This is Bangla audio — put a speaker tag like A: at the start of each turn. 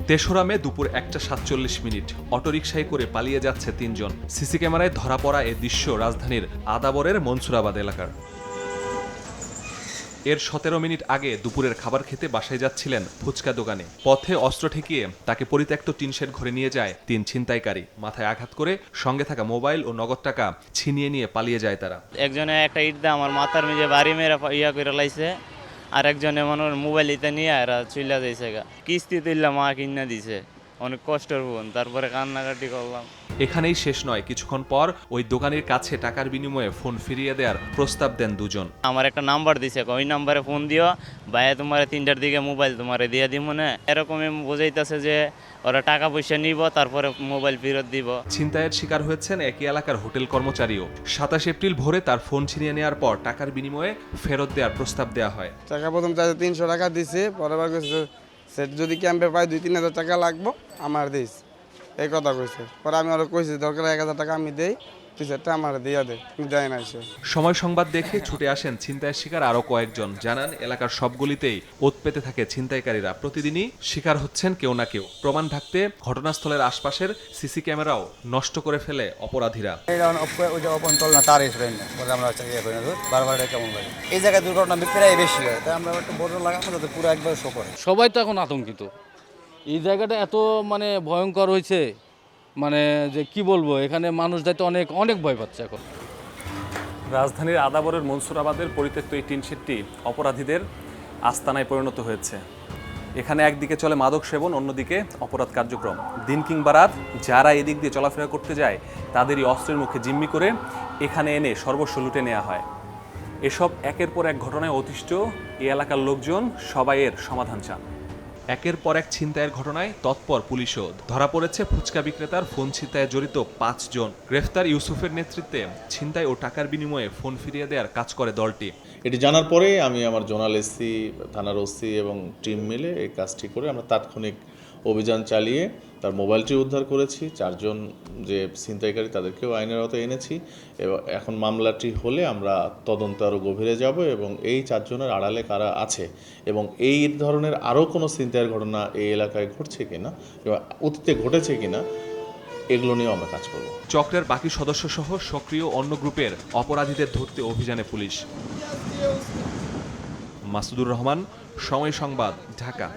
A: তেসরা মে দুপুর 1:47 অটোরিকশায় করে পালিয়ে যাচ্ছে তিনজন। সিসি ক্যামেরায় ধরা পড়া এ দৃশ্য রাজধানীর আদাবরের মনসুরাবাদ এলাকার। এর 17 মিনিট আগে দুপুরের খাবার খেতে বাসায় যাচ্ছিলেন ফুচকা দোকানে। পথে অস্ত্র ঠেকিয়ে তাকে পরিত্যক্ত টিনশেড ঘরে নিয়ে যায় 3 ছিনতাইকারী। মাথায় আঘাত করে সঙ্গে থাকা মোবাইল ও নগদ টাকা ছিনিয়ে নিয়ে পালিয়ে যায় তারা।
B: একজনে একটা ইট দিয়ে আমার মাথার মেঝে বাড়ি মেরে ইয়া করে লাইছে, আর একজনে মনে মোবাইল ইতে নিয়ে এরা চইলা যাইছে গা। কিস্তি তুললাম, মা কিনা দিছে, অনেক কষ্টের বোন, তারপরে কান্নাকাটি করলাম।
A: এখানেই শেষ নয়, কিছুক্ষণ পর ওই দোকানের কাছে টাকার বিনিময়ে ফোন ফিরিয়ে দেওয়ার প্রস্তাব দেন দুজন।
B: আমার একটা নাম্বার দিছে, ওই নাম্বারে ফোন দিও, ভাইয়া তোমার 3টার দিকে মোবাইল তোমারে দিয়ে দিব না। এরকমই বোঝাইতেছে যে ওরা টাকা পয়সা নিব, তারপরে মোবাইল ফেরত দিব।
A: ছিনতাইয়ের শিকার হয়েছেন একই এলাকার হোটেল কর্মচারীও। 27 এপ্রিল ভোরে তার ফোন ছিনিয়ে নেওয়ার পর টাকার বিনিময়ে ফেরত দেওয়ার প্রস্তাব দেওয়া হয়।
C: টাকা প্রথম 300 টাকা দিছে, পরে সেট যদি ক্যাম্পে পাই 2-3 হাজার টাকা লাগবো আমার দিস, এই কথা কইছে। পরে আমি ওরা কইছি দরকার 1000 টাকা আমি দেই, তুই সেটটা আমার দিয়া দে, দেয় না সে।
A: সময় সংবাদ দেখে ছুটে আসেন ছিনতাইয়ের শিকার আরও কয়েকজন। জানান এলাকার সব গলিতেই ওত পেতে থাকে ছিনতাইকারীরা। প্রতিদিনই শিকার হচ্ছেন কেউ না কেউ। প্রমাণ থাকতে ঘটনাস্থলের আশপাশের সিসি ক্যামেরাও নষ্ট করে ফেলে অপরাধীরা।
D: এই জায়গায় দুর্ঘটনা প্রায় বেশি হয়, তাই আমরা একটু বড় লাগানো যাতে পুরো একবার শো করে।
E: সবাই তো এখন আতঙ্কিত। এই জায়গাটা এত ভয়ঙ্কর হয়েছে, যে কি বলবো, এখানে মানুষ যাতে অনেক অনেক ভয় পাচ্ছে এখন।
A: রাজধানীর আদাবরের মনসুরাবাদের পরিত্যক্ত এই টিনশেডটি অপরাধীদের আস্তানায় পরিণত হয়েছে। এখানে একদিকে চলে মাদক সেবন, অন্যদিকে অপরাধ কার্যক্রম। দিন কিংবা রাত যারা এদিক দিয়ে চলাফেরা করতে যায় তাদেরই অস্ত্রের মুখে জিম্মি করে এখানে এনে সর্বস্ব লুটে নেওয়া হয়। এসব একের পর এক ঘটনায় অতিষ্ঠ এই এলাকার লোকজন সবাই এর সমাধান চান। একের পর এক ছিনতাইয়ের ঘটনায় তৎপর পুলিশও। ধরা পড়েছে ফুচকা বিক্রেতার ফোন ছিনতাইয়ে জড়িত 5 জন। গ্রেফতার ইউসুফের নেতৃত্বে ছিনতাই ও টাকার বিনিময়ে ফোন ফিরিয়ে দেওয়ার কাজ করে দলটি।
F: এটি জানার পরে আমি আমার জোনাল এসসি, থানার ওসি এবং টিম মিলে এই কাজটি করে আমরা তাৎক্ষণিক অভিযান চালিয়ে তার মোবাইলটি উদ্ধার করেছি। 4 জন যে ছিনতাইকারী তাদেরকেও আইনের আওতায় এনেছি এবং এখন মামলাটি হলে আমরা তদন্ত আরও গভীরে যাব এবং এই 4 জনের আড়ালে কারা আছে এবং এই ধরনের আরও কোনো ছিনতাইয়ের ঘটনা এই এলাকায় ঘটছে কিনা কিংবা অতীতে ঘটেছে কিনা এগুলো নিয়েও আমরা কাজ করব।
A: চক্রের বাকি সদস্য সহ সক্রিয় অন্য গ্রুপের অপরাধীদের ধরতে অভিযানে পুলিশ। মাসুদুর রহমান, সময় সংবাদ, ঢাকা।